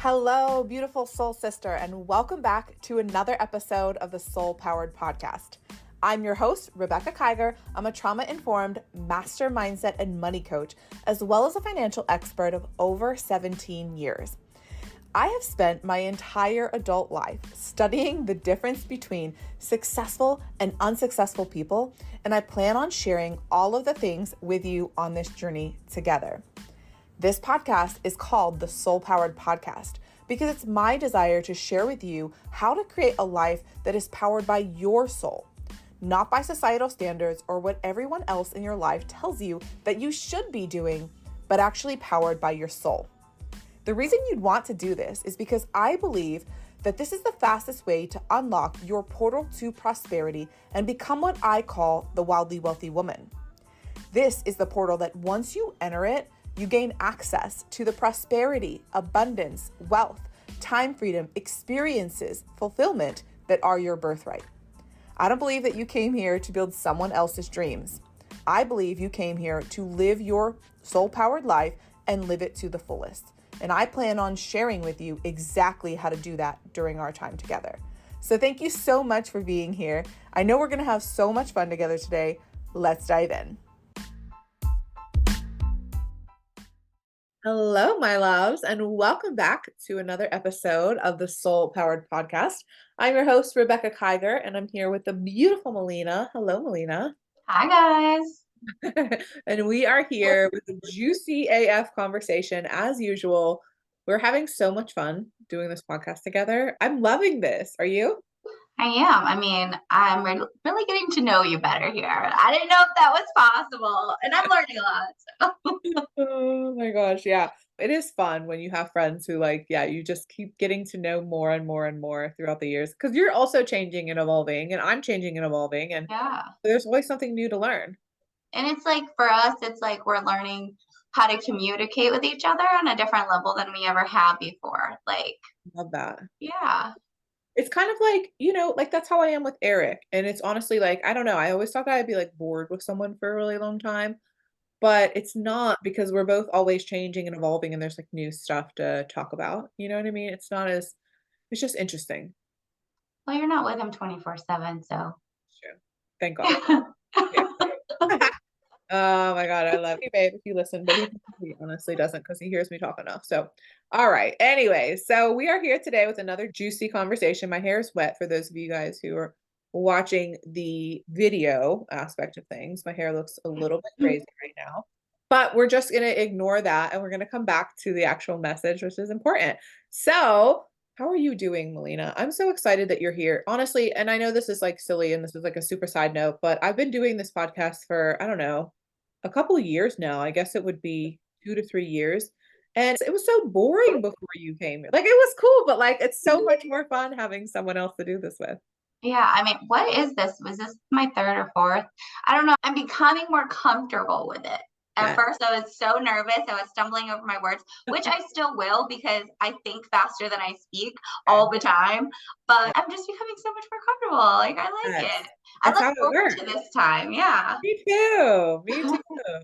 Hello, beautiful soul sister, and welcome back to another episode of the Soul Powered Podcast. I'm your host, Rebecca Kiger. I'm a trauma-informed master mindset and money coach, as well as a financial expert of over 17 years. I have spent my entire adult life studying the difference between successful and unsuccessful people, and I plan on sharing all of the things with you on this journey together. This podcast is called the Soul Powered Podcast because it's my desire to share with you how to create a life that is powered by your soul, not by societal standards or what everyone else in your life tells you that you should be doing, but actually powered by your soul. The reason you'd want to do this is because I believe that this is the fastest way to unlock your portal to prosperity and become what I call the wildly wealthy woman. This is the portal that once you enter it, you gain access to the prosperity, abundance, wealth, time freedom, experiences, fulfillment that are your birthright. I don't believe that you came here to build someone else's dreams. I believe you came here to live your soul-powered life and live it to the fullest. And I plan on sharing with you exactly how to do that during our time together. So thank you so much for being here. I know we're going to have so much fun together today. Let's dive in. Hello, my loves, and welcome back to another episode of the Soul Powered Podcast. I'm your host, Rebecca Kiger, and I'm here with the beautiful Melina. Hello, Melina. Hi, guys. And we are here with a juicy AF conversation as usual. We're having so much fun doing this podcast together. I'm loving this. Are you? I am. I'm really getting to know you better here. I didn't know if that was possible, and I'm learning a lot. Oh my gosh, yeah. It is fun when you have friends who you just keep getting to know more and more and more throughout the years because you're also changing and evolving, and I'm changing and evolving, and Yeah. there's always something new to learn. And it's like for us, it's like we're learning how to communicate with each other on a different level than we ever have before. Love that. Yeah. It's kind of like that's how I am with Eric. And it's honestly I don't know. I always thought that I'd be bored with someone for a really long time, but it's not because we're both always changing and evolving and there's new stuff to talk about. You know what I mean? It's just interesting. Well, you're not with him 24/7, so. True. Thank God. Oh my God, I love you, babe, if you listen, but he honestly doesn't because he hears me talk enough. So, all right. Anyway, so we are here today with another juicy conversation. My hair is wet for those of you guys who are watching the video aspect of things. My hair looks a little bit crazy right now, but we're just going to ignore that and we're going to come back to the actual message, which is important. So, how are you doing, Melina? I'm so excited that you're here, honestly. And I know this is silly and this is a super side note, but I've been doing this podcast for, I don't know, a couple of years now. I guess it would be 2 to 3 years. And it was so boring before you came. It was cool, but it's so much more fun having someone else to do this with. Yeah, what is this? Was this my third or fourth? I don't know. I'm becoming more comfortable with it. At first, I was so nervous. I was stumbling over my words, which I still will because I think faster than I speak all the time. But I'm just becoming so much more comfortable. I like it. I look forward to this time. Yeah. Me too. Me too.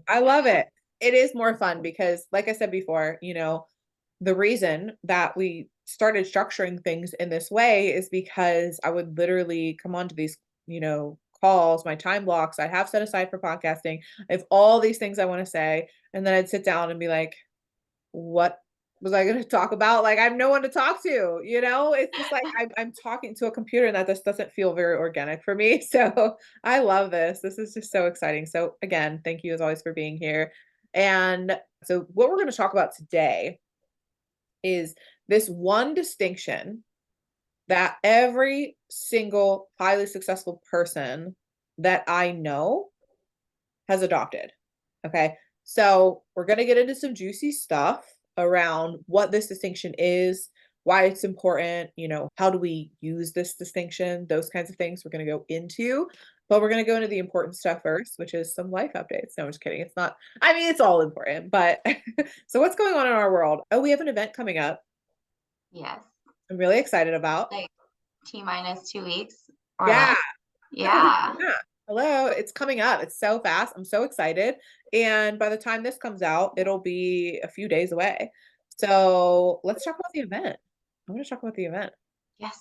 I love it. It is more fun because, like I said before, the reason that we started structuring things in this way is because I would literally come onto these, calls, my time blocks I have set aside for podcasting. I have all these things I want to say. And then I'd sit down and be like, what was I going to talk about? I have no one to talk to, it's just I'm talking to a computer and that just doesn't feel very organic for me. So I love this. This is just so exciting. So again, thank you as always for being here. And so what we're going to talk about today is this one distinction that every single highly successful person that I know has adopted. Okay. So we're going to get into some juicy stuff around what this distinction is, why it's important, how do we use this distinction, those kinds of things we're going to go into. But we're going to go into the important stuff first, which is some life updates. No, I'm just kidding. It's not, it's all important, but so what's going on in our world? Oh, we have an event coming up. Yes. I'm really excited about. T-minus 2 weeks. Yeah. Yeah. Hello. It's coming up. It's so fast. I'm so excited. And by the time this comes out, it'll be a few days away. So let's talk about the event. I want to talk about the event. Yes.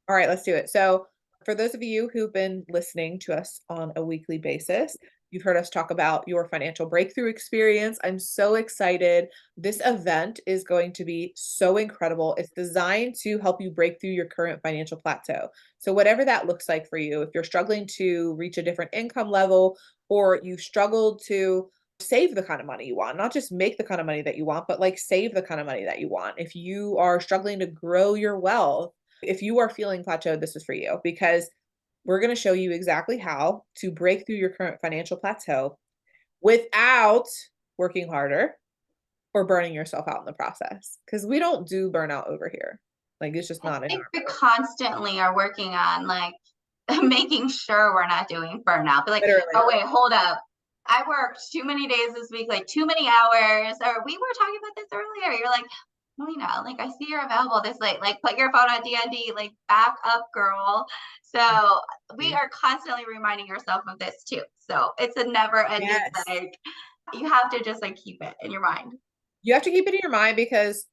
All right, let's do it. So, for those of you who've been listening to us on a weekly basis, you've heard us talk about your financial breakthrough experience. I'm so excited. This event is going to be so incredible. It's designed to help you break through your current financial plateau. So, whatever that looks like for you, if you're struggling to reach a different income level or you've struggled to save the kind of money you want, not just make the kind of money that you want, but like save the kind of money that you want. If you are struggling to grow your wealth, if you are feeling plateaued, this is for you because we're going to show you exactly how to break through your current financial plateau without working harder or burning yourself out in the process. Because we don't do burnout over here. Like it's just I not in think our we mode. constantly are working on like making sure we're not doing burnout. Be like, Literally. oh wait, hold up. I worked too many days this week, like too many hours. Or we were talking about this earlier. You're like, Melina, like I see you're available this late. Like put your phone on DND, like back up, girl. So we are constantly reminding yourself of this too. So it's a never ending Yes. like you have to just like keep it in your mind. You have to keep it in your mind because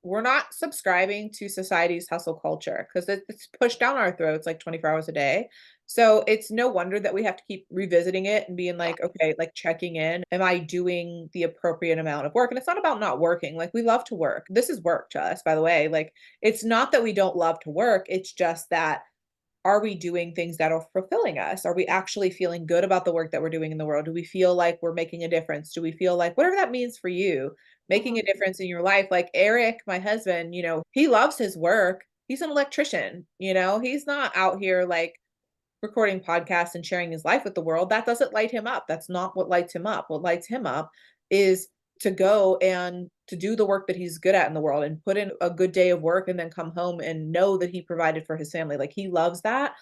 we're not subscribing to society's hustle culture because it's pushed down our throats like 24 hours a day. So it's no wonder that we have to keep revisiting it and being Yeah. like, okay, like checking in. Am I doing the appropriate amount of work? And it's not about not working. Like we love to work. This is work to us, by the way. Like it's not that we don't love to work. It's just that are we doing things that are fulfilling us? Are we actually feeling good about the work that we're doing in the world? Do we feel like we're making a difference? Do we feel like whatever that means for you, making a Mhm. difference in your life? Like Eric, my husband, he loves his work. He's an electrician, he's not out here like recording podcasts and sharing his life with the world. That doesn't light him up. That's not what lights him up. What lights him up is to go and to do the work that he's good at in the world and put in a good day of work and then come home and know that he provided for his family. Like he loves that.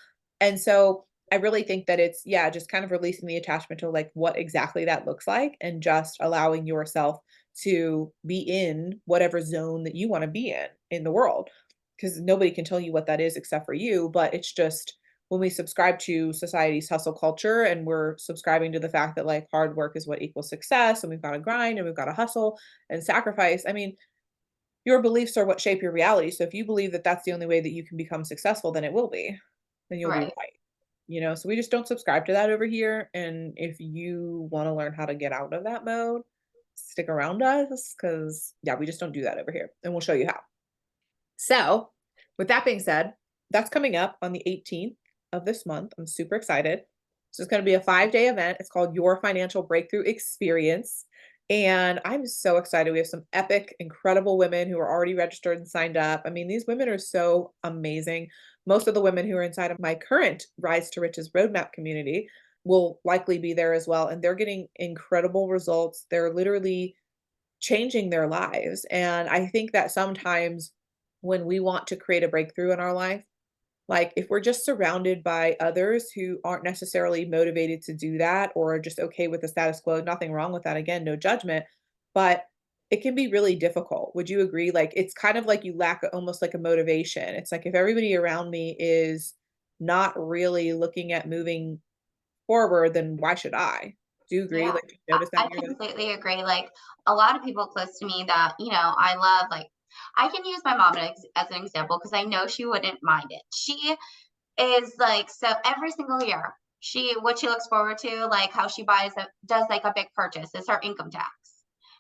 And so I really think that it's, yeah, just kind of releasing the attachment to like what exactly that looks like and just allowing yourself to be in whatever zone that you want to be in the world. Because nobody can tell you what that is except for you. But it's just, when we subscribe to society's hustle culture and we're subscribing to the fact that like hard work is what equals success and we've got to grind and we've got to hustle and sacrifice. I mean, your beliefs are what shape your reality. So if you believe that that's the only way that you can become successful, then it will be. Then you'll be Right. right. So we just don't subscribe to that over here. And if you want to learn how to get out of that mode, stick around us because, yeah, we just don't do that over here. And we'll show you how. So, with that being said, that's coming up on the 18th of this month. I'm super excited. So, it's going to be a 5-day event. It's called Your Financial Breakthrough Experience. And I'm so excited. We have some epic, incredible women who are already registered and signed up. I mean, these women are so amazing. Most of the women who are inside of my current Rise to Riches Roadmap community will likely be there as well. And they're getting incredible results. They're literally changing their lives. And I think that sometimes when we want to create a breakthrough in our life, like if we're just surrounded by others who aren't necessarily motivated to do that or are just okay with the status quo, nothing wrong with that. Again, no judgment, but it can be really difficult. Would you agree? Like it's kind of like you lack almost like a motivation. It's like if everybody around me is not really looking at moving forward, then why should I? Do you agree? Yeah, Like, you notice that I in your life? completely agree. Like a lot of people close to me that, I love, like, I can use my mom as an example because I know she wouldn't mind it. She is like, so every single year, what she looks forward to, like how she does like a big purchase is her income tax,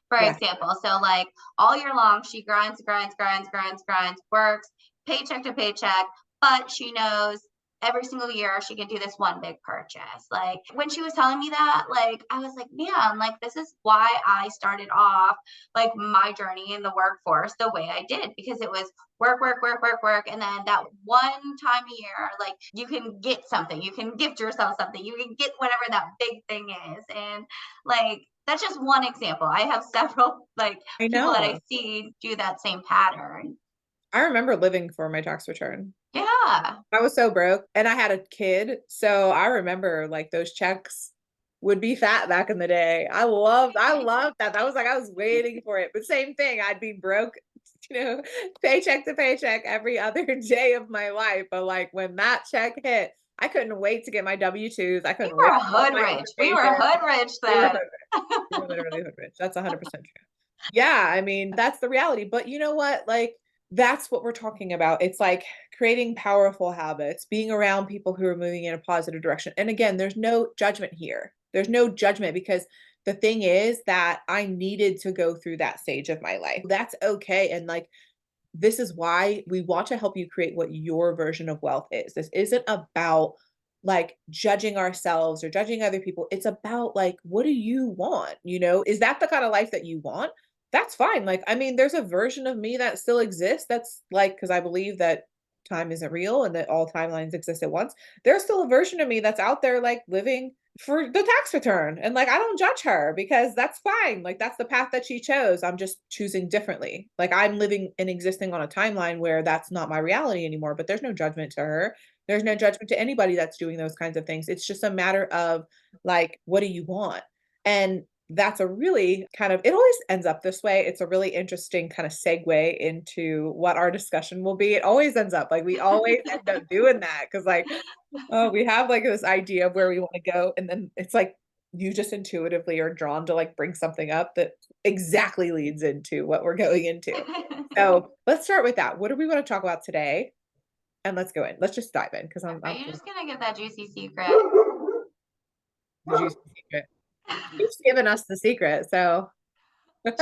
for Yeah. example. So like all year long, she grinds, grinds, grinds, grinds, grinds, works paycheck to paycheck, but she knows every single year she can do this one big purchase. Like when she was telling me that, like I was like, man, like this is why I started off like my journey in the workforce the way I did, because it was work, work, work, work, work. And then that one time a year, like you can get something, you can gift yourself something, you can get whatever that big thing is. And like, that's just one example. I have several like I people that know. I see do that same pattern. I remember living for my tax return. Yeah. I was so broke and I had a kid, so I remember like those checks would be fat back in the day. I loved that. That was like I was waiting for it. But same thing, I'd be broke, paycheck to paycheck every other day of my life. But like when that check hit, I couldn't wait to get my W-2s. I We couldn't wait were to get hood my rich. We were information. hood rich We were then. hood rich. We were literally hood rich. That's 100% true. Yeah, I mean, that's the reality. But you know what? Like, that's what we're talking about. It's like creating powerful habits, being around people who are moving in a positive direction. And again, there's no judgment here. There's no judgment because the thing is that I needed to go through that stage of my life. That's okay. And like, this is why we want to help you create what your version of wealth is. This isn't about like judging ourselves or judging other people. It's about like, what do you want? You know, is that the kind of life that you want? That's fine. Like, I mean, there's a version of me that still exists. That's like, because I believe that time isn't real and that all timelines exist at once. There's still a version of me that's out there, like living for the tax return. And like, I don't judge her because that's fine. Like, that's the path that she chose. I'm just choosing differently. Like, I'm living and existing on a timeline where that's not my reality anymore, but there's no judgment to her. There's no judgment to anybody that's doing those kinds of things. It's just a matter of like, what do you want? And that's a really kind of, it always ends up this way. It's a really interesting kind of segue into what our discussion will be. It always ends up like we always end up doing that because like, oh, we have like this idea of where we want to go. And then it's like you just intuitively are drawn to like bring something up that exactly leads into what we're going into. So let's start with that. What do we want to talk about today? And let's go in. Let's just dive in because Are I'm you just gonna give that juicy secret? the juicy secret. She's given us the secret. So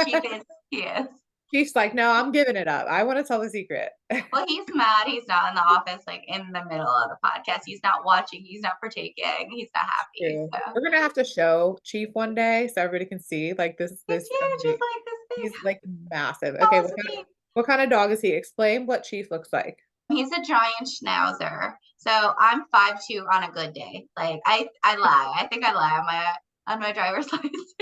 Chief is, he is. she's like, no, I'm giving it up. I want to tell the secret. Well, he's mad. He's not in the office, like in the middle of the podcast. He's not watching. He's not partaking. He's not happy. True. So We're gonna have to show Chief one day so everybody can see like he's this huge, just amazing. like this big. He's like massive. Okay, Oh, sweet. what kind of dog is he? Explain what Chief looks like. He's a giant schnauzer. So I'm 5'2" on a good day. Like I lie. I think I lie on my driver's license.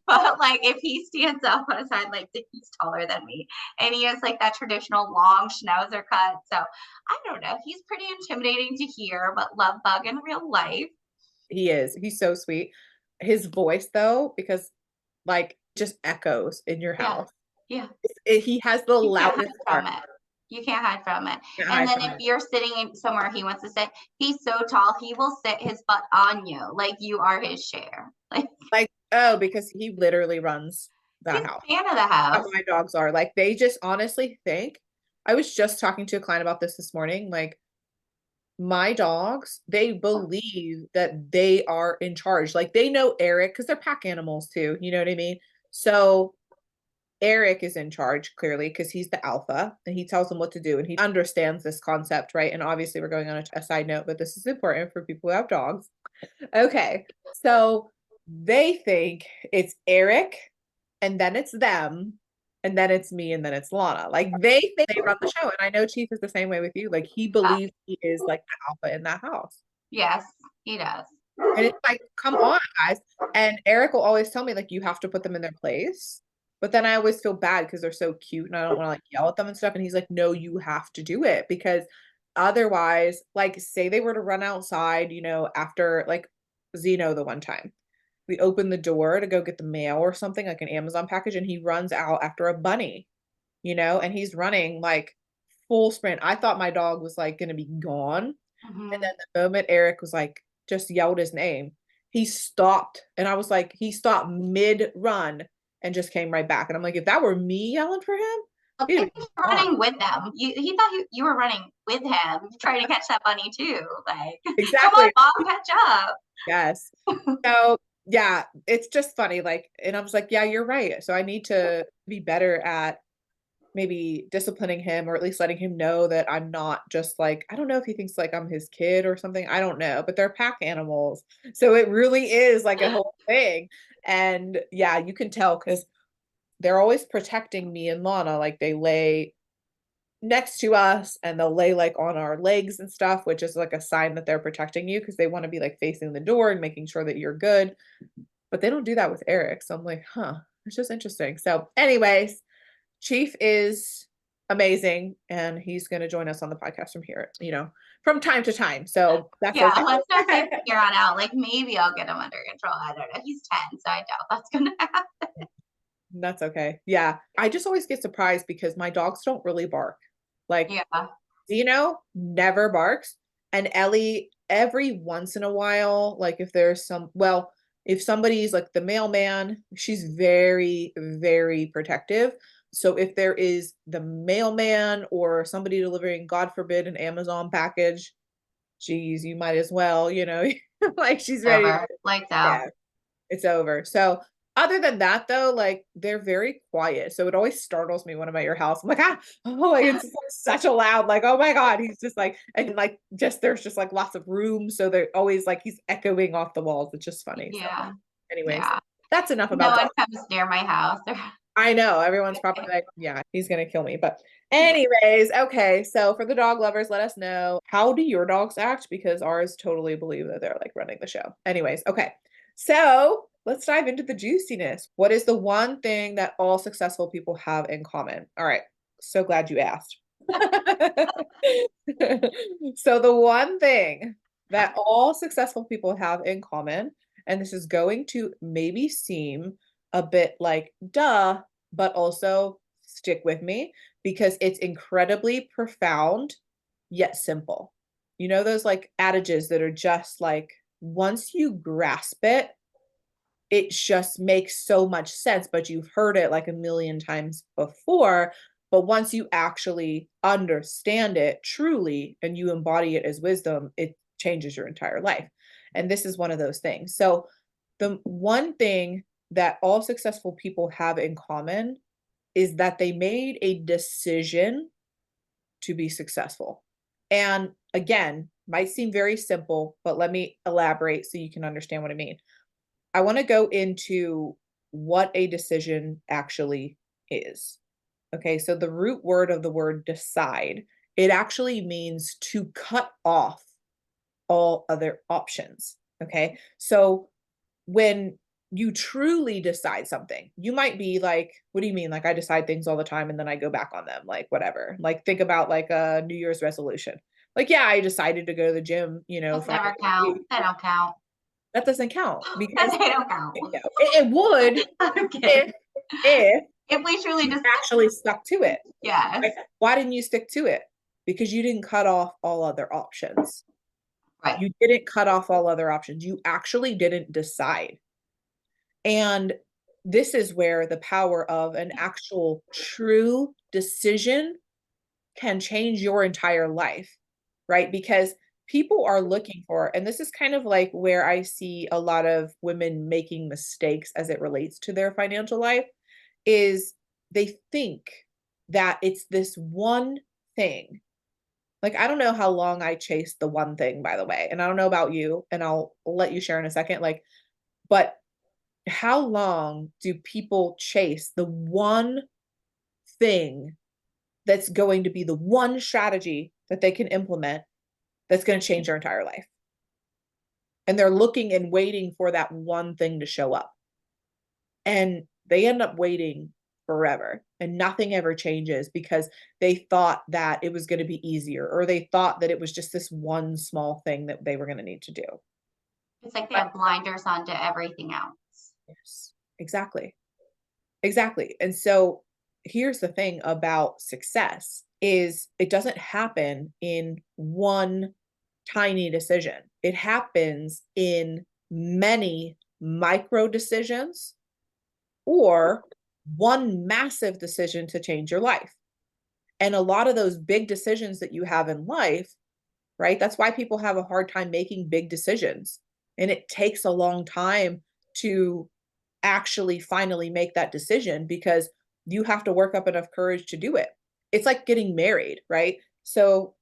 But like if he stands up on his side, like he's taller than me. And he has like that traditional long schnauzer cut. So I don't know. He's pretty intimidating to hear, but love bug in real life. He is. He's so sweet. His voice though, because like just echoes in your Yeah. house. Yeah. He has the You can't loudest hide part. from it. You can't hide from it. Can't And hide then from if it. you're sitting in somewhere he wants to sit, he's so tall, he will sit his butt on you like you are his chair. Like Like, oh, because he literally runs he's that house. a fan of the How house. my dogs are. Like they just honestly think I was just talking to a client about this morning. Like my dogs, they believe that they are in charge. Like they know Eric because they're pack animals too. You know what I mean? So Eric is in charge clearly because he's the alpha and he tells them what to do and he understands this concept, right? And obviously, we're going on a side note, but this is important for people who have dogs. Okay. So they think it's Eric and then it's them and then it's me and then it's Lana. Like they think they run the show. And I know Chief is the same way with you. Like he believes he is like the alpha in that house. Yes, he does. And it's like, come on, guys. And Eric will always tell me, like, you have to put them in their place. But then I always feel bad because they're so cute and I don't want to like yell at them and stuff. And he's like, no, you have to do it because otherwise, like, say they were to run outside, you know, after like Zeno the one time. We opened the door to go get the mail or something, like an Amazon package, and he runs out after a bunny, you know, and he's running like full sprint. I thought my dog was like going to be gone. And Mhm. then the moment Eric was like, just yelled his name, he stopped. And I was like, he stopped mid run and just came right back. And I'm like, if that were me yelling for him, Well, he'd maybe be you're gone. running with them. He thought you were running with him, trying to catch that bunny too. Like, come on, Exactly. mom, catch up. Yes. So yeah, it's just funny. Like, and I was like, yeah, you're right. So I need to be better at maybe disciplining him or at least letting him know that I'm not just like, I don't know if he thinks like I'm his kid or something. I don't know, but they're pack animals. So it really is like a whole thing. And yeah, you can tell because they're always protecting me and Lana. Like they lay next to us and they'll lay like on our legs and stuff, which is like a sign that they're protecting you because they want to be like facing the door and making sure that you're good. But they don't do that with Eric. So I'm like, huh, it's just interesting. So, anyways, Chief is amazing and he's going to join us on the podcast from here, you know, from time to time. So that's Yeah, okay. let's not say from here on out. Like maybe I'll get him under control. I don't know. He's 10, so I doubt that's gonna happen. That's okay. Yeah. I just always get surprised because my dogs don't really bark. Like, Yeah. Zeno never barks. And Ellie, every once in a while, like if there's some, well, If somebody's like the mailman, she's very, very protective. So if there is the mailman or somebody delivering, God forbid, an Amazon package, geez, you might as well, like she's ready. Over. Lights out. Yeah, it's over. So other than that, though, like they're very quiet. So it always startles me when I'm at your house. I'm like, oh, like it's such a loud, like, oh my God, he's just like, and like, just there's just like lots of room. So they're always like, he's echoing off the walls. It's just funny. So, Yeah. anyways, Yeah. that's enough No about one dogs. comes near my house. I know everyone's probably like, yeah, he's gonna kill me. But anyways, okay. So for the dog lovers, let us know, how do your dogs act? Because ours totally believe that they're like running the show. Anyways, okay. So let's dive into the juiciness. What is the one thing that all successful people have in common? All right. So glad you asked. So the one thing that all successful people have in common, and this is going to maybe seem a bit like duh, but also stick with me because it's incredibly profound yet simple. You know those like adages that are just like once you grasp it, it just makes so much sense, but you've heard it like a million times before. But once you actually understand it truly and you embody it as wisdom, it changes your entire life. And this is one of those things. So, the one thing that all successful people have in common is that they made a decision to be successful. And again, might seem very simple, but let me elaborate so you can understand what I mean. I want to go into what a decision actually is. Okay, so the root word of the word decide, it actually means to cut off all other options. Okay, so when you truly decide something, you might be like, what do you mean? Like, I decide things all the time and then I go back on them, like, whatever. Like, think about like a New Year's resolution. Like, yeah, I decided to go to the gym, Those 5 days never a count. week. They don't count. That doesn't count They because don't count. it would I'm kidding. if if If we truly you just, actually stuck to it. yes. Right? Why didn't you stick to it? Because you didn't cut off all other options. Right. You didn't cut off all other options. You actually didn't decide. And this is where the power of an actual true decision can change your entire life, right? Because people are looking for, and this is kind of like where I see a lot of women making mistakes as it relates to their financial life, is they think that it's this one thing. Like, I don't know how long I chased the one thing, by the way, and I don't know about you, and I'll let you share in a second. Like, but how long do people chase the one thing that's going to be the one strategy that they can implement that's going to change their entire life? And they're looking and waiting for that one thing to show up. And they end up waiting forever and nothing ever changes because they thought that it was going to be easier or they thought that it was just this one small thing that they were going to need to do. It's like they have blinders on to everything else. Yes, exactly. Exactly. And so here's the thing about success is it doesn't happen in one tiny decision. It happens in many micro decisions or one massive decision to change your life. And a lot of those big decisions that you have in life, right? That's why people have a hard time making big decisions. And it takes a long time to actually finally make that decision because you have to work up enough courage to do it. It's like getting married, right? So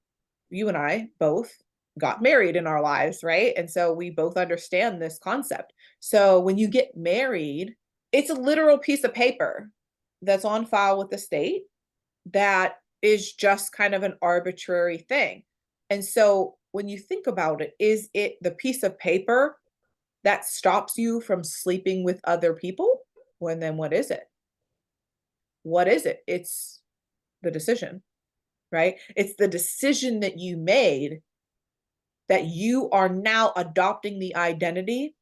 you and I both got married in our lives, right? And so we both understand this concept. So when you get married, it's a literal piece of paper that's on file with the state that is just kind of an arbitrary thing. And so when you think about it, is it the piece of paper that stops you from sleeping with other people? Well, then what is it? What is it? It's the decision, right? It's the decision that you made that you are now adopting the identity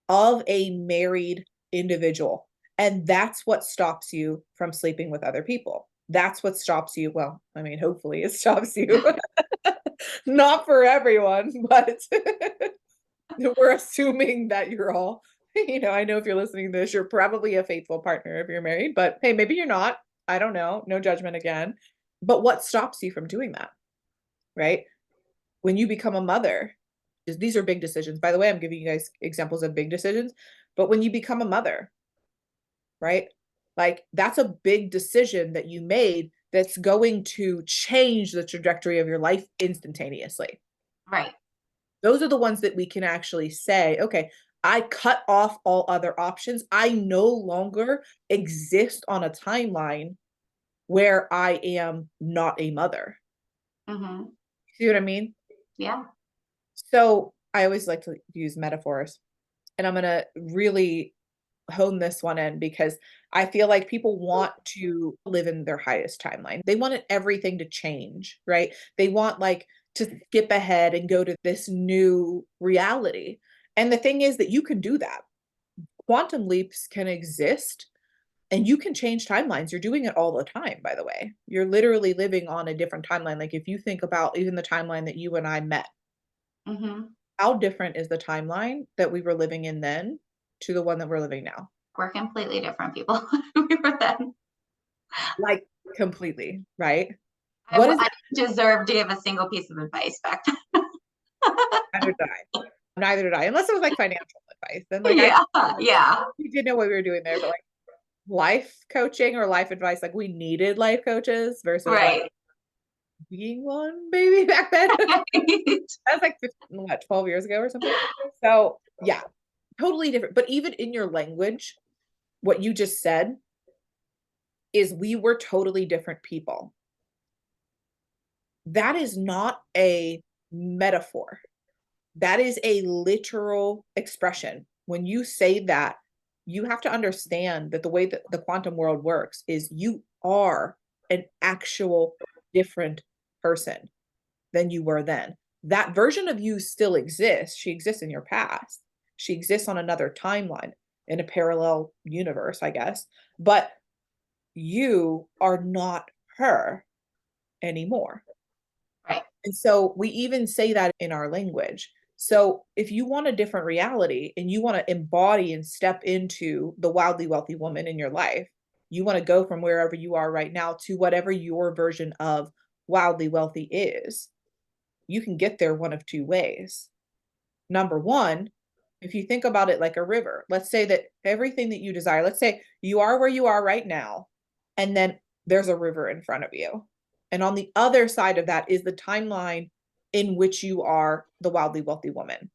of a married individual. And that's what stops you from sleeping with other people. That's what stops you. Well, I mean, hopefully it stops you. Not for everyone, but we're assuming that you're all I know if you're listening to this, you're probably a faithful partner if you're married, but hey, maybe you're not. I don't know. No judgment again. But what stops you from doing that, right? When you become a mother, these are big decisions. By the way, I'm giving you guys examples of big decisions, but when you become a mother, right? Like that's a big decision that you made that's going to change the trajectory of your life instantaneously. Right. Those are the ones that we can actually say, okay, I cut off all other options. I no longer exist on a timeline where I am not a mother. Mm-hmm. See what I mean? Yeah. So I always like to use metaphors, and I'm going to really hone this one in because I feel like people want to live in their highest timeline. They want everything to change, right? They want like to skip ahead and go to this new reality. And the thing is that you can do that. Quantum leaps can exist and you can change timelines. You're doing it all the time, by the way. You're literally living on a different timeline. Like if you think about even the timeline that you and I met, Mm-hmm. how different is the timeline that we were living in then to the one that we're living now? We're completely different people. We were then. Like completely, right? I, What is I didn't deserve to give a single piece of advice back then. neither did I. Neither did I, unless it was like financial advice. Then like I Yeah. Yeah. we did know what we were doing there, but like life coaching or life advice, like we needed life coaches versus like Right. being one maybe back then. That's like 15, 12 years ago or something. So yeah, totally different. But even in your language, what you just said is we were totally different people. That is not a metaphor. That is a literal expression. When you say that, you have to understand that the way that the quantum world works is you are an actual different person than you were then. That version of you still exists. She exists in your past. She exists on another timeline in a parallel universe, I guess. But you are not her anymore. Right. And so we even say that in our language. So if you want a different reality and you want to embody and step into the wildly wealthy woman in your life, you want to go from wherever you are right now to whatever your version of wildly wealthy is, you can get there one of two ways. Number one, if you think about it like a river, let's say that everything that you desire, let's say you are where you are right now, and then there's a river in front of you. And on the other side of that is the timeline in which you are the wildly wealthy woman.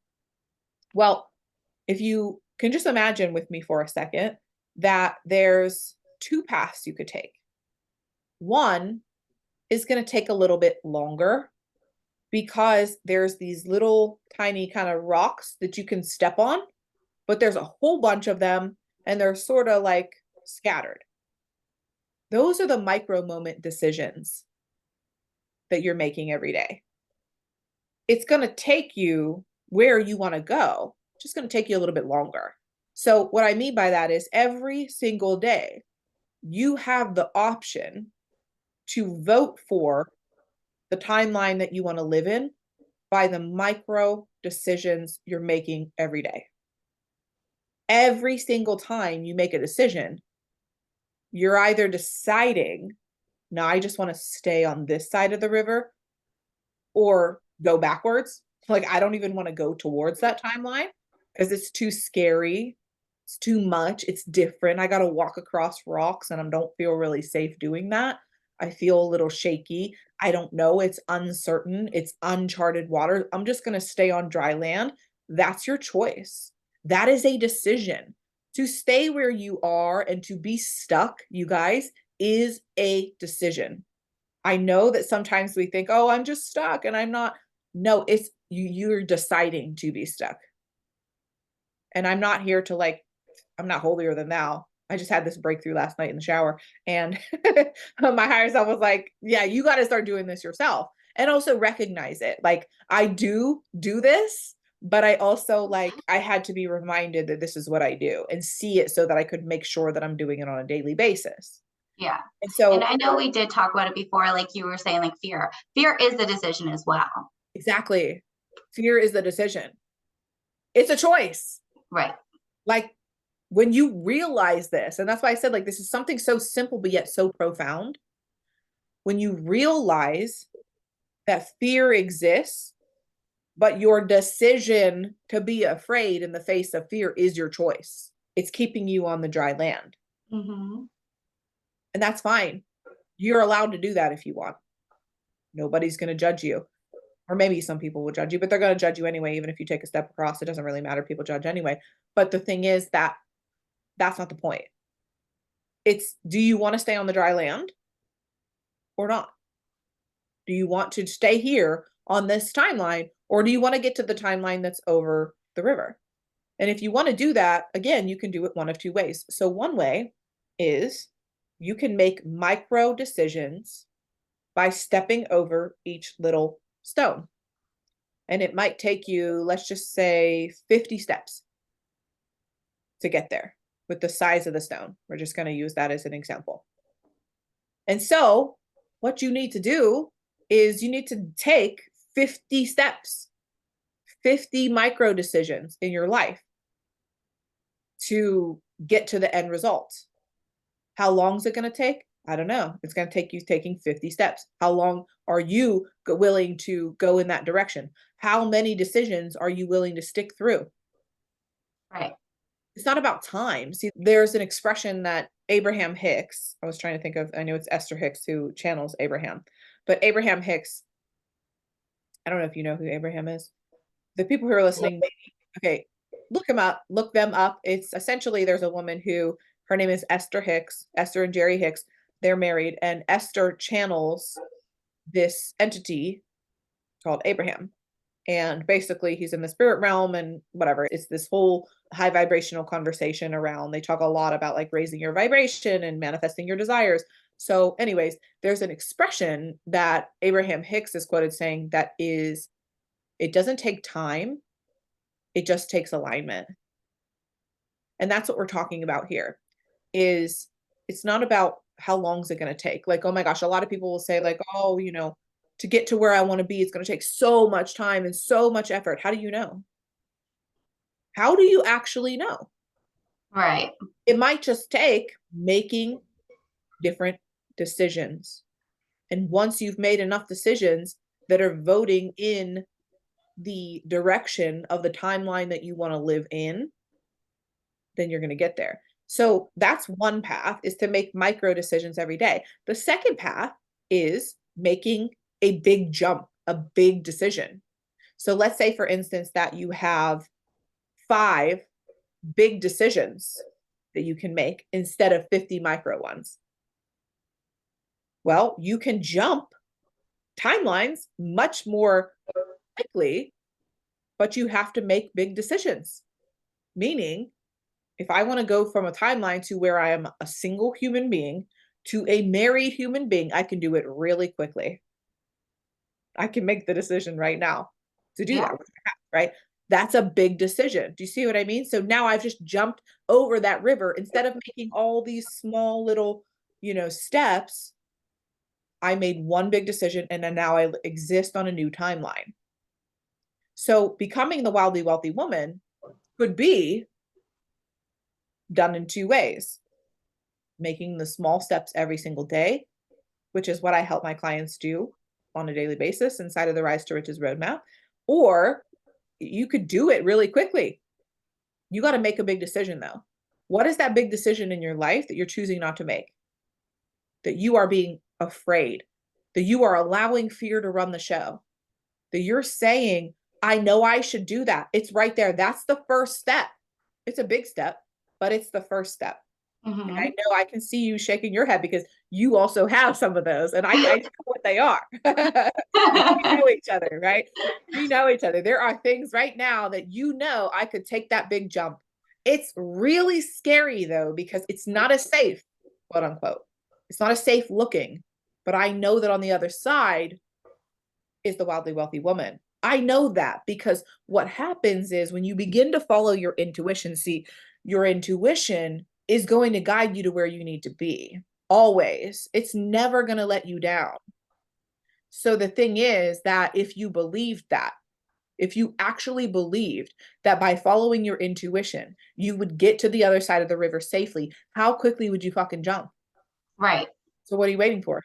Well, if you can just imagine with me for a second that there's two paths you could take. One is going to take a little bit longer because there's these little tiny kind of rocks that you can step on, but there's a whole bunch of them and they're sort of like scattered. Those are the micro moment decisions that you're making every day. It's going to take you where you want to go, just going to take you a little bit longer. So, what I mean by that is every single day, you have the option to vote for the timeline that you want to live in by the micro decisions you're making every day. Every single time you make a decision, you're either deciding, no, I just want to stay on this side of the river or go backwards. Like, I don't even want to go towards that timeline because it's too scary. It's too much. It's different. I got to walk across rocks and I don't feel really safe doing that. I feel a little shaky. I don't know. It's uncertain. It's uncharted water. I'm just going to stay on dry land. That's your choice. That is a decision. To stay where you are and to be stuck, you guys, is a decision. I know that sometimes we think, oh, I'm just stuck and I'm not. No, it's you're deciding to be stuck. And I'm not here to like, I'm not holier than thou. I just had this breakthrough last night in the shower. And my higher self was like, yeah, you got to start doing this yourself. And also recognize it. Like I do this, but I also like, I had to be reminded that this is what I do and see it so that I could make sure that I'm doing it on a daily basis. Yeah. And And so I know we did talk about it before, like you were saying, like fear. Fear is the decision as well. exactly. Fear is the decision. It's a choice. Right. Like when you realize this, and that's why I said, like, this is something so simple, but yet so profound. When you realize that fear exists, but your decision to be afraid in the face of fear is your choice. It's keeping you on the dry land. Mm-hmm. And that's fine. You're allowed to do that if you want. Nobody's going to judge you. Or maybe some people will judge you, but they're going to judge you anyway, even if you take a step across. It doesn't really matter. People judge anyway. But the thing is that that's not the point. It's, do you want to stay on the dry land or not? Do you want to stay here on this timeline, or do you want to get to the timeline that's over the river? And if you want to do that, again, you can do it one of two ways. So one way is you can make micro decisions by stepping over each little stone. And it might take you, let's just say 50 steps to get there with the size of the stone. We're just going to use that as an example. And so what you need to do is you need to take 50 steps, 50 micro decisions in your life to get to the end result. How long is it going to take? I don't know. It's going to take you taking 50 steps. How long are you willing to go in that direction? How many decisions are you willing to stick through? Right. It's not about time. See, there's an expression that Abraham Hicks, I was trying to think of, I know it's Esther Hicks who channels Abraham, but Abraham Hicks, I don't know if you know who Abraham is. The people who are listening, maybe, okay, look him up, look them up. It's essentially, there's a woman who, her name is Esther Hicks, Esther and Jerry Hicks. They're married, and Esther channels this entity called Abraham. And basically he's in the spirit realm and whatever. It's this whole high vibrational conversation around, they talk a lot about like raising your vibration and manifesting your desires. So anyways, there's an expression that Abraham Hicks is quoted saying that is, it doesn't take time, it just takes alignment. And that's what we're talking about here, is it's not about how long is it going to take. Like, oh my gosh, a lot of people will say like, oh, you know, to get to where I want to be, it's going to take so much time and so much effort. How do you know? How do you actually know? Right. It might just take making different decisions. And once you've made enough decisions that are voting in the direction of the timeline that you want to live in, then you're going to get there. So that's one path, is to make micro decisions every day. The second path is making a big jump, a big decision. So let's say, for instance, that you have 5 big decisions that you can make instead of 50 micro ones. Well, you can jump timelines much more quickly, but you have to make big decisions. Meaning, if I want to go from a timeline to where I am a single human being to a married human being, I can do it really quickly. I can make the decision right now to do that, right? That's a big decision. Do you see what I mean? So now I've just jumped over that river. Instead of making all these small little, you know, steps, I made one big decision, and then now I exist on a new timeline. So becoming the wildly wealthy woman could be done in 2 ways. Making the small steps every single day, which is what I help my clients do on a daily basis inside of the Rise to Riches roadmap. Or you could do it really quickly. You got to make a big decision though. What is that big decision in your life that you're choosing not to make? That you are being afraid, that you are allowing fear to run the show, that you're saying, I know I should do that. It's right there. That's the first step. It's a big step, but it's the first step. Mm-hmm. And I know I can see you shaking your head because you also have some of those, and I know what they are. We know each other, right? We know each other. There are things right now that you know I could take that big jump. It's really scary though, because it's not as safe, quote unquote. It's not as safe looking, but I know that on the other side is the wildly wealthy woman. I know that because what happens is when you begin to follow your intuition, see, your intuition is going to guide you to where you need to be. Always. It's never going to let you down. So the thing is that if you believe that, if you actually believed that by following your intuition, you would get to the other side of the river safely, how quickly would you fucking jump? Right. So what are you waiting for?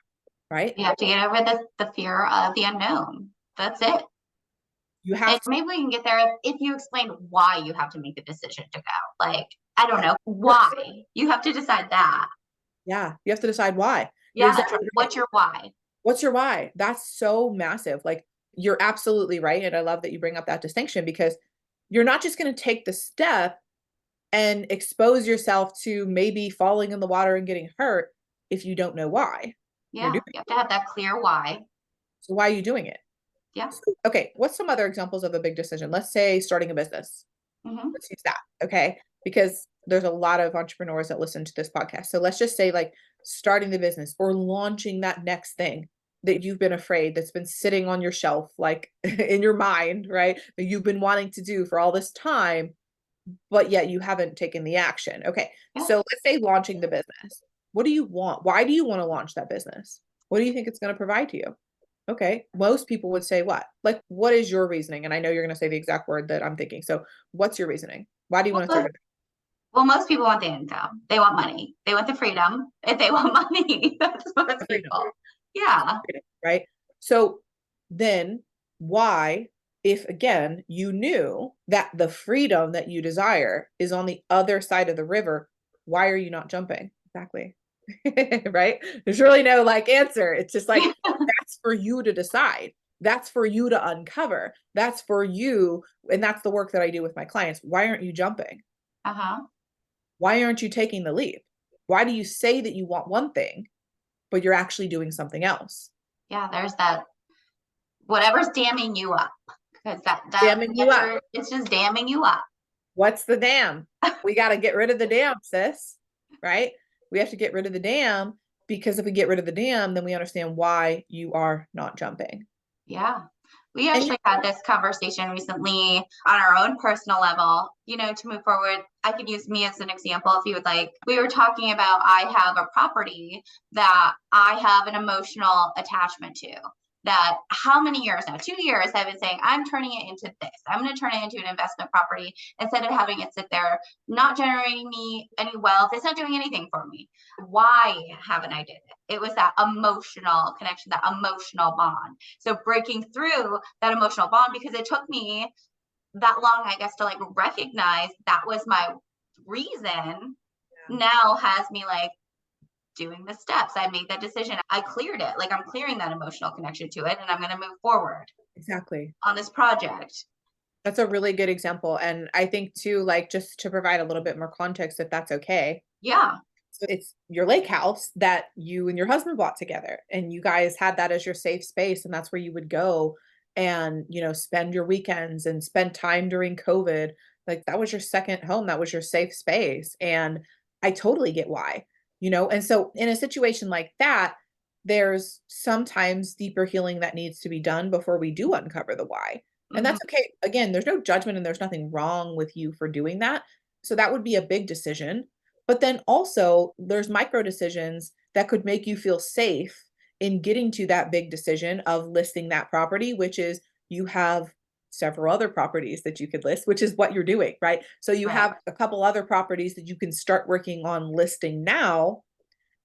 Right? You have to get over the fear of the unknown. That's it. You have And to. maybe we can get there if you explain why you have to make the decision to go. Like, I don't know, Sure. why? You have to decide that. Yeah, you have to decide why. You're Yeah, that's exactly right. right. What's your why? What's your why? That's so massive. Like, you're absolutely right. And I love that you bring up that distinction, because you're not just going to take the step and expose yourself to maybe falling in the water and getting hurt if you don't know why you're Yeah, doing you it. have to have that clear why. So why are you doing it? Yeah. So, okay, what's some other examples of a big decision? Let's say starting a business. Mm-hmm. Let's use that, okay? Because there's a lot of entrepreneurs that listen to this podcast. So let's just say, like, starting the business or launching that next thing that you've been afraid, that's been sitting on your shelf, like in your mind, right? That you've been wanting to do for all this time, but yet you haven't taken the action. Okay. Yeah. So let's say launching the business. What do you want? Why do you want to launch that business? What do you think it's going to provide to you? Okay. Most people would say what? Like, what is your reasoning? And I know you're going to say the exact word that I'm thinking. So what's your reasoning? Why do you want to start Well, a well, most people want the income. They want money. They want the freedom. If they want money, that's most freedom, people. Yeah. right? So then why, if again, you knew that the freedom that you desire is on the other side of the river, why are you not jumping? Exactly. Right? There's really no like answer. It's just like, that's for you to decide. That's for you to uncover. That's for you. And that's the work that I do with my clients. Why aren't you jumping? Uh-huh. Why aren't you taking the leap? Why do you say that you want one thing, but you're actually doing something else? Yeah, there's that whatever's damming you up. Because that Damming you up. answer, it's just damming you up. What's the dam? We got to get rid of the dam, sis. Right? We have to get rid of the dam, because if we get rid of the dam, then we understand why you are not jumping. Yeah. We And actually had this conversation recently on our own personal level, to move forward. I could use me as an example if you would like. We were talking about I have a property that I have an emotional attachment to. That how many years now? 2 years I've been saying, I'm turning it into this. I'm going to turn it into an investment property instead of having it sit there, not generating me any wealth. It's not doing anything for me. Why haven't I did it? It was that emotional connection, that emotional bond. So breaking through that emotional bond, because it took me that long, I guess, to like recognize that was my reason, now has me like doing the steps. I made that decision. I cleared it. Like I'm clearing that emotional connection to it, and I'm going to move forward exactly. on this project. That's a really good example. And I think too, like, just to provide a little bit more context, if that's okay. Yeah. So it's your lake house that you and your husband bought together, and you guys had that as your safe space, and that's where you would go and, spend your weekends and spend time during COVID. Like, that was your second home, that was your safe space. And I totally get why. And so in a situation like that, there's sometimes deeper healing that needs to be done before we do uncover the why. And Mm-hmm. that's okay. Again, there's no judgment and there's nothing wrong with you for doing that. So that would be a big decision. But then also, there's micro decisions that could make you feel safe in getting to that big decision of listing that property, which is you have several other properties that you could list, which is what you're doing, right? So you Right. have a couple other properties that you can start working on listing now.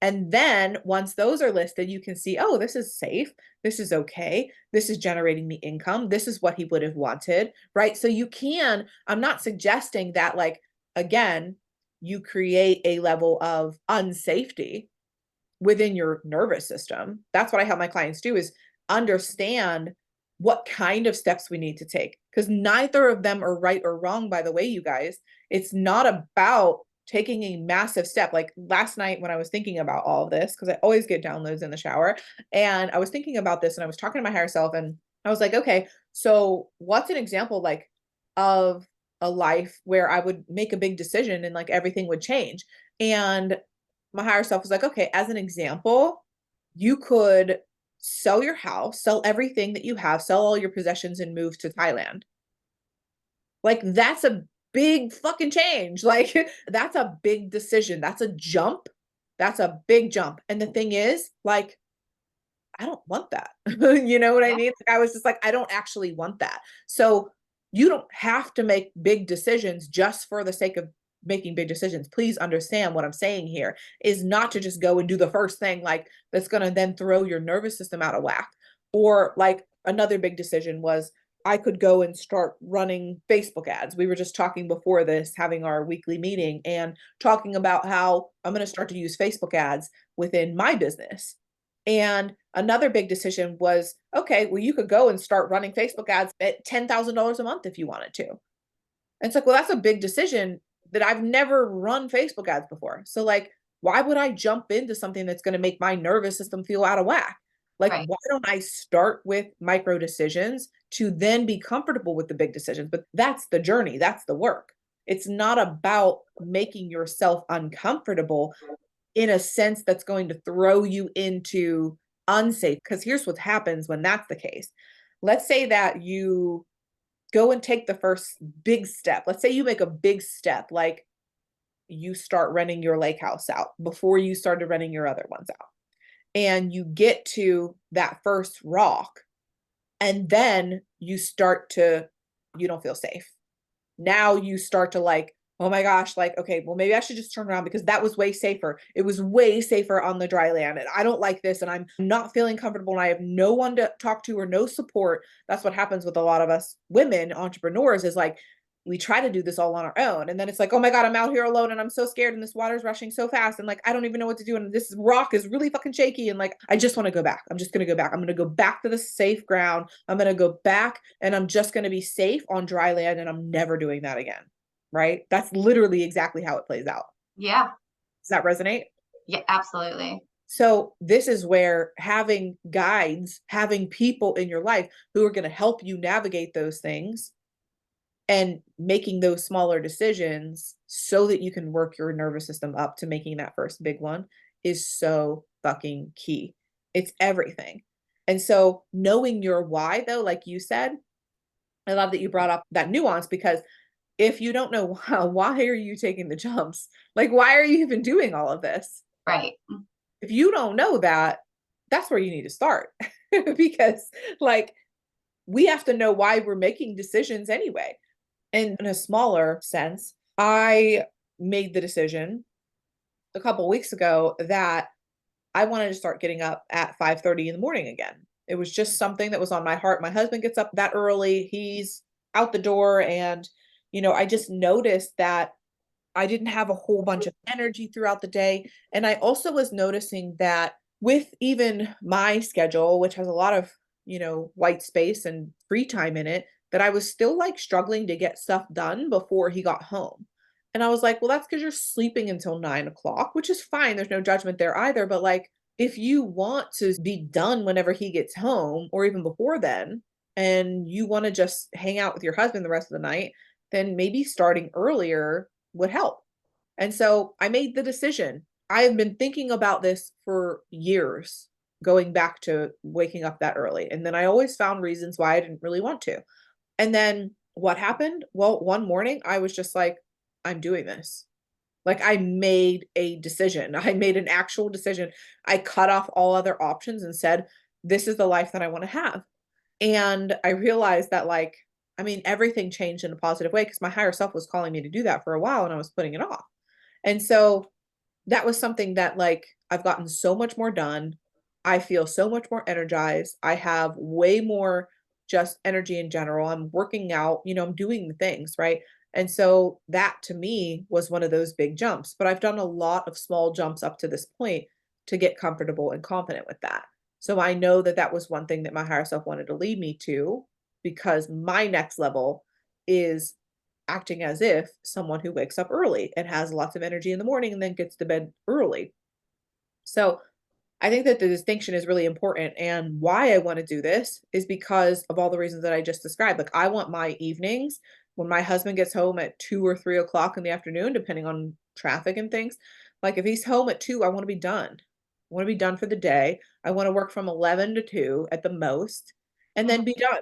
And then once those are listed, you can see, oh, this is safe. This is okay. This is generating me income. This is what he would have wanted, right? So I'm not suggesting that, like, again, you create a level of unsafety within your nervous system. That's what I help my clients do, is understand what kind of steps we need to take, because neither of them are right or wrong, by the way, you guys. It's not about taking a massive step. Like last night when I was thinking about all of this, because I always get downloads in the shower, and I was thinking about this and I was talking to my higher self, and I was like, okay, so what's an example like of a life where I would make a big decision and like everything would change? And my higher self was like, okay, as an example, you could sell your house, sell everything that you have, sell all your possessions and move to Thailand. Like, that's a big fucking change. Like, that's a big decision. That's a jump. That's a big jump. And the thing is, like, I don't want that. You know what I Yeah. mean? Like, I was just like, I don't actually want that. So You don't have to make big decisions just for the sake of making big decisions. Please understand what I'm saying here is not to just go and do the first thing like that's going to then throw your nervous system out of whack. Or like another big decision was I could go and start running Facebook ads. We were just talking before this, having our weekly meeting and talking about how I'm going to start to use Facebook ads within my business. And another big decision was, okay, well, you could go and start running Facebook ads at $10,000 a month if you wanted to. And it's like, well, that's a big decision that I've never run Facebook ads before. So like, why would I jump into something that's going to make my nervous system feel out of whack? Like, Right. why don't I start with micro decisions to then be comfortable with the big decisions? But that's the journey. That's the work. It's not about making yourself uncomfortable in a sense that's going to throw you into unsafe. Because here's what happens when that's the case. Let's say that you go and take the first big step. Let's say you make a big step, like you start renting your lake house out before you started renting your other ones out. And you get to that first rock, and then you don't feel safe. Now you start to like, oh my gosh, like, okay, well, maybe I should just turn around because that was way safer. It was way safer on the dry land. And I don't like this. And I'm not feeling comfortable. And I have no one to talk to or no support. That's what happens with a lot of us women entrepreneurs is like, we try to do this all on our own. And then it's like, oh my God, I'm out here alone and I'm so scared and this water's rushing so fast. And like, I don't even know what to do. And this rock is really fucking shaky. And like, I just want to go back. I'm just going to go back. I'm going to go back to the safe ground. I'm going to go back and I'm just going to be safe on dry land. And I'm never doing that again. Right? That's literally exactly how it plays out. Yeah. Does that resonate? Yeah, absolutely. So this is where having guides, having people in your life who are going to help you navigate those things and making those smaller decisions so that you can work your nervous system up to making that first big one is so fucking key. It's everything. And so knowing your why though, like you said, I love that you brought up that nuance because if you don't know why are you taking the jumps? Like, why are you even doing all of this? Right. If you don't know that, that's where you need to start because like we have to know why we're making decisions anyway. And in a smaller sense, I made the decision a couple weeks ago that I wanted to start getting up at 5:30 in the morning again. It was just something that was on my heart. My husband gets up that early. He's out the door and I just noticed that I didn't have a whole bunch of energy throughout the day. And I also was noticing that with even my schedule, which has a lot of, white space and free time in it, that I was still like struggling to get stuff done before he got home. And I was like, well, that's because you're sleeping until 9 o'clock, which is fine. There's no judgment there either. But like, if you want to be done whenever he gets home or even before then, and you want to just hang out with your husband the rest of the night, then maybe starting earlier would help. And so I made the decision. I have been thinking about this for years, going back to waking up that early. And then I always found reasons why I didn't really want to. And then what happened? Well, one morning I was just like, I'm doing this. Like I made a decision. I made an actual decision. I cut off all other options and said, this is the life that I want to have. And I realized that everything changed in a positive way because my higher self was calling me to do that for a while and I was putting it off. And so that was something that I've gotten so much more done. I feel so much more energized. I have way more just energy in general. I'm working out, I'm doing the things, right? And so that to me was one of those big jumps. But I've done a lot of small jumps up to this point to get comfortable and confident with that. So I know that that was one thing that my higher self wanted to lead me to because my next level is acting as if someone who wakes up early and has lots of energy in the morning and then gets to bed early. So I think that the distinction is really important. And why I want to do this is because of all the reasons that I just described. Like, I want my evenings when my husband gets home at 2 or 3 o'clock in the afternoon, depending on traffic and things. Like, if he's home at 2, I want to be done. I want to be done for the day. I want to work from 11 to 2 at the most and then be done,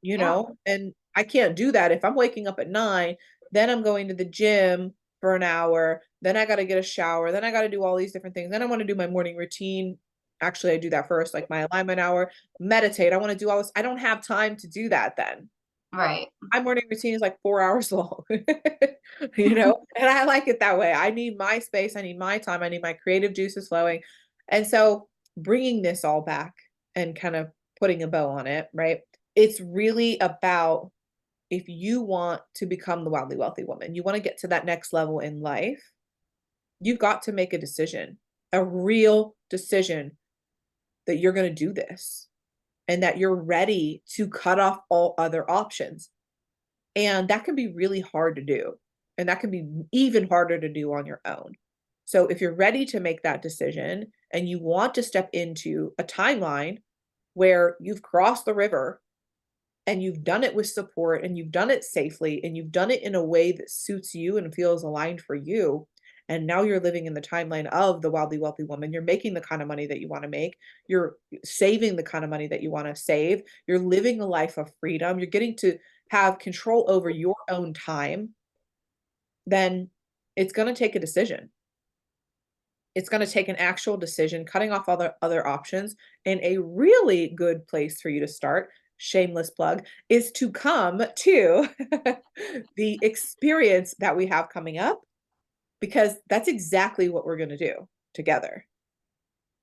Yeah. And I can't do that if I'm waking up at 9, then I'm going to the gym for an hour, then I got to get a shower, then I got to do all these different things. Then I want to do my morning routine. Actually, I do that first, like my alignment hour, meditate. I want to do all this. I don't have time to do that then. Right. My morning routine is like 4 hours long, you know, and I like it that way. I need my space. I need my time. I need my creative juices flowing. And so bringing this all back and kind of putting a bow on it, right? It's really about, if you want to become the wildly wealthy woman, you want to get to that next level in life, you've got to make a decision, a real decision that you're going to do this and that you're ready to cut off all other options. And that can be really hard to do. And that can be even harder to do on your own. So if you're ready to make that decision and you want to step into a timeline where you've crossed the river and you've done it with support and you've done it safely and you've done it in a way that suits you and feels aligned for you, and now you're living in the timeline of the wildly wealthy woman, you're making the kind of money that you want to make, you're saving the kind of money that you want to save, you're living a life of freedom, you're getting to have control over your own time, then it's going to take a decision. It's going to take an actual decision, cutting off other options. And a really good place for you to start, shameless plug, is to come to the experience that we have coming up, because that's exactly what we're going to do together.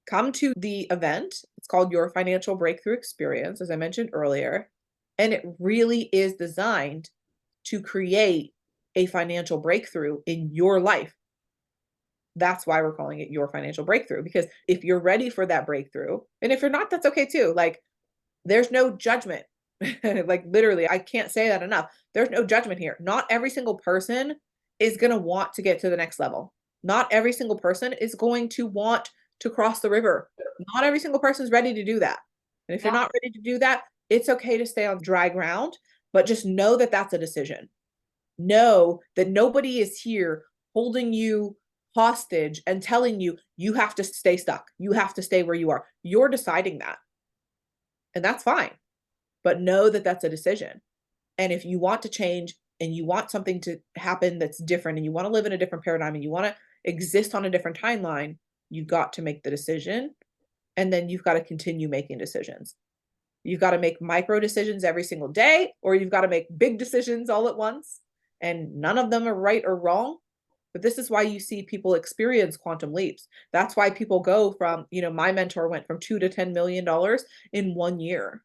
Come to the event. It's called Your Financial Breakthrough Experience, as I mentioned earlier. And it really is designed to create a financial breakthrough in your life. That's why we're calling it Your Financial Breakthrough, because if you're ready for that breakthrough, and if you're not, that's okay too. Like, there's no judgment. Like, literally, I can't say that enough. There's no judgment here. Not every single person is going to want to get to the next level. Not every single person is going to want to cross the river. Not every single person is ready to do that. And if you're Yeah. not ready to do that, it's okay to stay on dry ground, but just know that that's a decision. Know that nobody is here holding you hostage and telling you, you have to stay stuck. You have to stay where you are. You're deciding that. And that's fine. But know that that's a decision. And if you want to change and you want something to happen that's different and you want to live in a different paradigm and you want to exist on a different timeline, you've got to make the decision. And then you've got to continue making decisions. You've got to make micro decisions every single day, or you've got to make big decisions all at once. And none of them are right or wrong. But this is why you see people experience quantum leaps. That's why people go from, my mentor went from $2 to $10 million in 1 year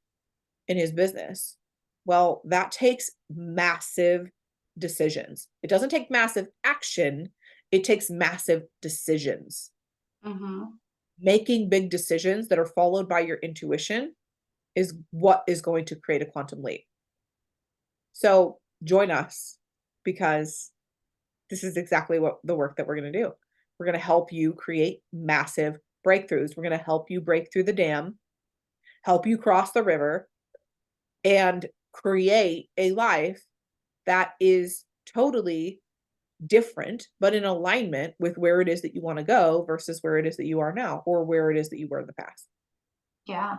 in his business. Well, that takes massive decisions. It doesn't take massive action, it takes massive decisions. Mm-hmm. Making big decisions that are followed by your intuition is what is going to create a quantum leap. So join us, because this is exactly what the work that we're going to do. We're going to help you create massive breakthroughs. We're going to help you break through the dam, help you cross the river, and create a life that is totally different, but in alignment with where it is that you want to go versus where it is that you are now, or where it is that you were in the past. Yeah. Do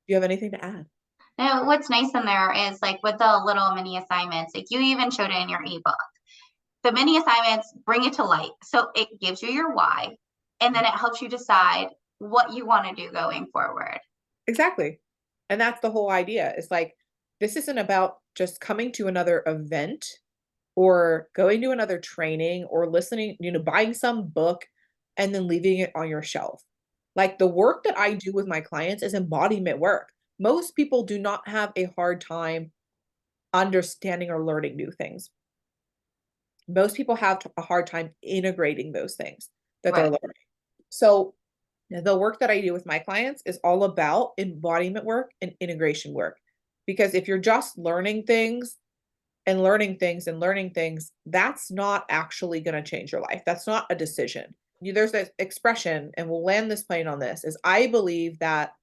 you have anything to add? Now, what's nice in there is like with the little mini assignments, like you even showed it in your ebook. The mini assignments bring it to light. So it gives you your why, and then it helps you decide what you want to do going forward. Exactly. And that's the whole idea. It's like, this isn't about just coming to another event or going to another training or listening, buying some book and then leaving it on your shelf. Like, the work that I do with my clients is embodiment work. Most people do not have a hard time understanding or learning new things. Most people have a hard time integrating those things that they're Right. learning. So the work that I do with my clients is all about embodiment work and integration work. Because if you're just learning things and learning things and learning things, that's not actually going to change your life. That's not a decision. There's this expression, and we'll land this plane on this, is I believe that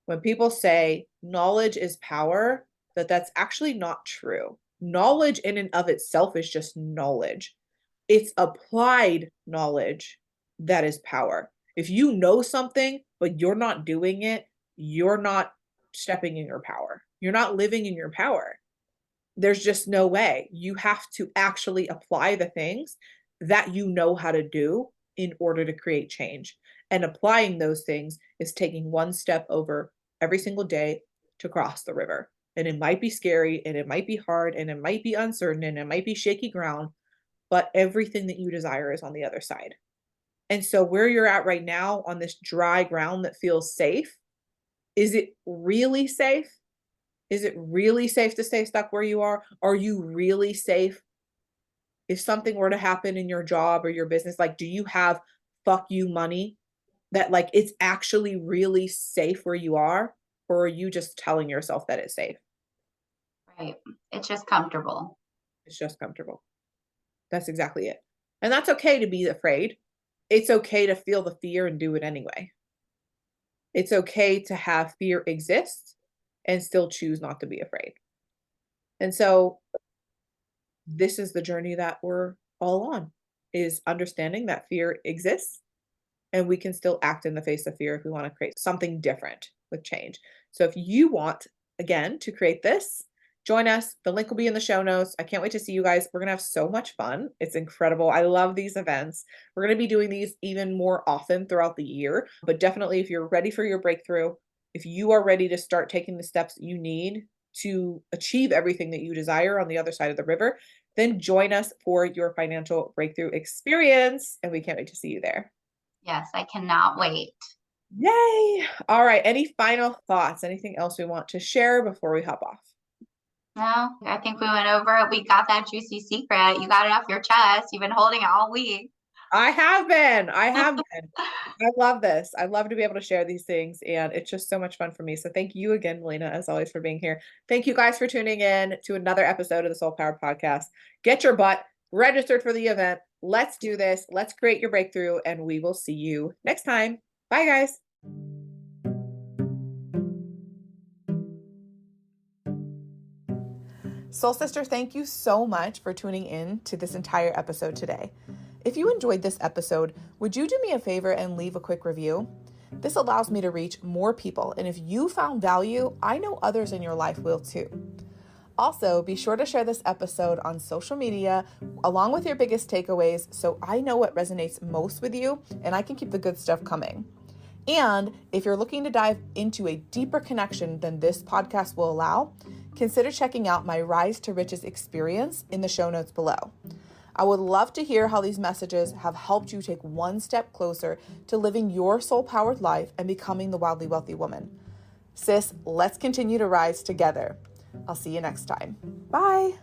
when people say knowledge is power, that's actually not true. Knowledge in and of itself is just knowledge. It's applied knowledge that is power. If you know something, but you're not doing it, you're not stepping in your power. You're not living in your power. There's just no way. You have to actually apply the things that you know how to do in order to create change. And applying those things is taking one step over every single day to cross the river. And it might be scary, and it might be hard, and it might be uncertain, and it might be shaky ground, but everything that you desire is on the other side. And so where you're at right now on this dry ground that feels safe, is it really safe? Is it really safe to stay stuck where you are? Are you really safe if something were to happen in your job or your business? Like, do you have fuck you money that like it's actually really safe where you are? Or are you just telling yourself that it's safe? Right. It's just comfortable. It's just comfortable. That's exactly it. And that's okay to be afraid. It's okay to feel the fear and do it anyway. It's okay to have fear exist and still choose not to be afraid. And so this is the journey that we're all on, is understanding that fear exists and we can still act in the face of fear if we want to create something different with change. So if you want, again, to create this, join us. The link will be in the show notes. I can't wait to see you guys. We're going to have so much fun. It's incredible. I love these events. We're going to be doing these even more often throughout the year, but definitely if you're ready for your breakthrough, if you are ready to start taking the steps you need to achieve everything that you desire on the other side of the river, then join us for your financial breakthrough experience. And we can't wait to see you there. Yes, I cannot wait. Yay. All right. Any final thoughts? Anything else we want to share before we hop off? No, I think we went over it. We got that juicy secret. You got it off your chest. You've been holding it all week. I have been. I love this. I love to be able to share these things, and it's just so much fun for me. So thank you again, Melina, as always, for being here. Thank you guys for tuning in to another episode of the Soul Powered Podcast. Get your butt registered for the event. Let's do this. Let's create your breakthrough, and we will see you next time. Bye, guys. Soul Sister, thank you so much for tuning in to this entire episode today. If you enjoyed this episode, would you do me a favor and leave a quick review? This allows me to reach more people, and if you found value, I know others in your life will too. Also, be sure to share this episode on social media along with your biggest takeaways so I know what resonates most with you and I can keep the good stuff coming. And if you're looking to dive into a deeper connection than this podcast will allow, consider checking out my Rise to Riches experience in the show notes below. I would love to hear how these messages have helped you take one step closer to living your soul-powered life and becoming the wildly wealthy woman. Sis, let's continue to rise together. I'll see you next time. Bye.